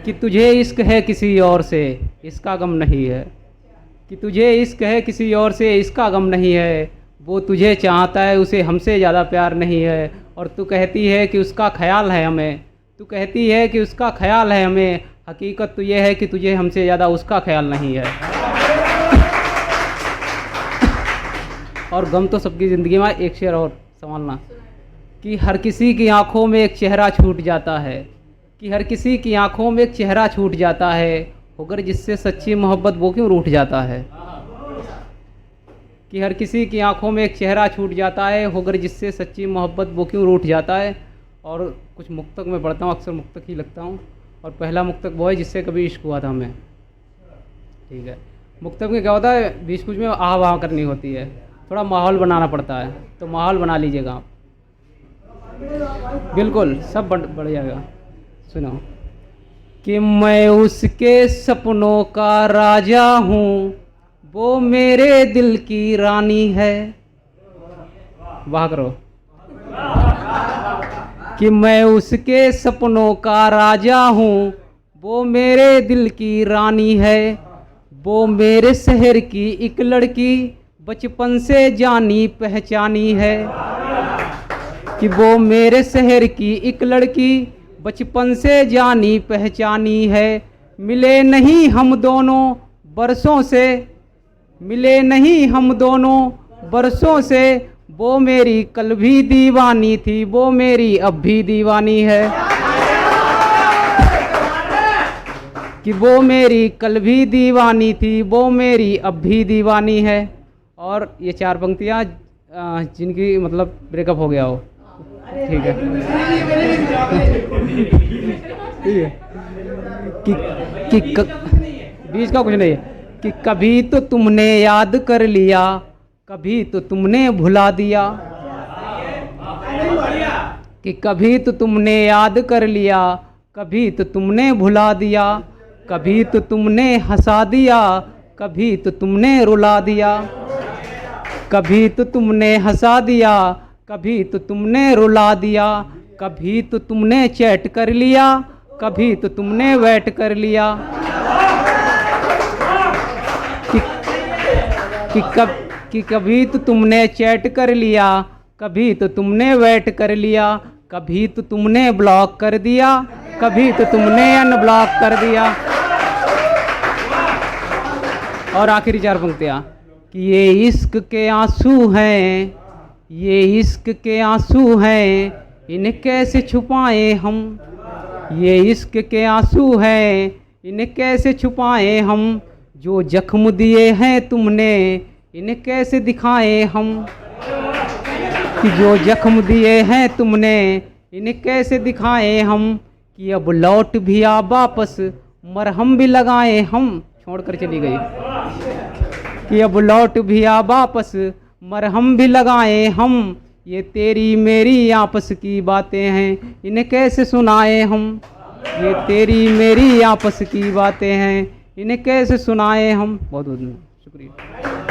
कि तुझे इश्क है किसी और से इसका गम नहीं है, कि तुझे इश्क है किसी और से इसका गम नहीं है, वो तुझे चाहता है उसे हमसे ज़्यादा प्यार नहीं है। और तू कहती है कि उसका ख्याल है हमें, तू कहती है कि उसका ख्याल है हमें, हकीकत तो ये है कि तुझे हमसे ज़्यादा उसका ख्याल नहीं है। और गम तो सबकी ज़िंदगी में। एक शेर और संभालना कि हर किसी की आंखों में एक चेहरा छूट जाता है, कि हर किसी की आंखों में एक चेहरा छूट जाता है, होकर जिससे सच्ची मोहब्बत वो क्यों रूठ जाता है। कि हर किसी की आंखों में एक चेहरा छूट जाता है, होकर जिससे सच्ची मोहब्बत वो क्यों रूठ जाता है। और कुछ मुक्तक में पढ़ता हूँ, अक्सर मुक्तक ही लगता हूँ। और पहला मुक्तक वो है जिससे कभी इश्क हुआ था हमें। ठीक है, मुक्तक में क्या होता है, बीच कुछ में आह वाह करनी होती है, थोड़ा माहौल बनाना पड़ता है, तो माहौल बना लीजिएगा आप, बिल्कुल सब बढ़ जाएगा। सुनो कि मैं उसके सपनों का राजा हूँ, वो मेरे दिल की रानी है। वाह करो। कि मैं उसके सपनों का राजा हूँ, वो मेरे दिल की रानी है, वो मेरे शहर की एक लड़की बचपन से जानी पहचानी है। कि वो मेरे शहर की एक लड़की बचपन से जानी पहचानी है। मिले नहीं हम दोनों बरसों से, मिले नहीं हम दोनों बरसों से, वो मेरी कल भी दीवानी थी, वो मेरी अब भी दीवानी है। कि वो मेरी कल भी दीवानी थी, वो मेरी अब भी दीवानी है। और ये चार पंक्तियाँ जिनकी मतलब ब्रेकअप हो गया हो। ठीक है, कि बीच का कुछ नहीं है। कि कभी तो तुमने याद कर लिया, कभी तो तुमने भुला दिया। कि कभी तो तुमने याद कर लिया, कभी तो तुमने भुला दिया। कभी तो तुमने हंसा दिया, कभी तो तुमने रुला दिया। कभी तो तुमने हंसा दिया, कभी तो तुमने रुला दिया। कभी तो तुमने चैट कर लिया, कभी तो तुमने वेट कर लिया। कि कभी तो तुमने चैट कर लिया, कभी तो तुमने वेट कर लिया। कभी तो तुमने ब्लॉक कर दिया, कभी तो तुमने अनब्लॉक कर दिया। और आखिरी चार पंक्तियाँ कि ये इश्क के आंसू हैं, ये इश्क के आंसू हैं, इन्हें कैसे छुपाएं हम। ये इश्क के आंसू हैं, इन्हें कैसे छुपाएं हम। जो जख्म दिए हैं तुमने, इन्हें कैसे दिखाएं हम। कि जो जख्म दिए हैं तुमने, इन्हें कैसे दिखाएं हम। कि अब लौट भी आ वापस, मरहम भी लगाएं हम। छोड़कर चली गई। कि अब लौट भी आ वापस, मरहम भी लगाएं हम। ये तेरी मेरी आपस की बातें हैं, इन्हें कैसे सुनाएं हम। ये तेरी मेरी आपस की बातें हैं, इन्हें कैसे सुनाएं हम। बहुत बहुत शुक्रिया।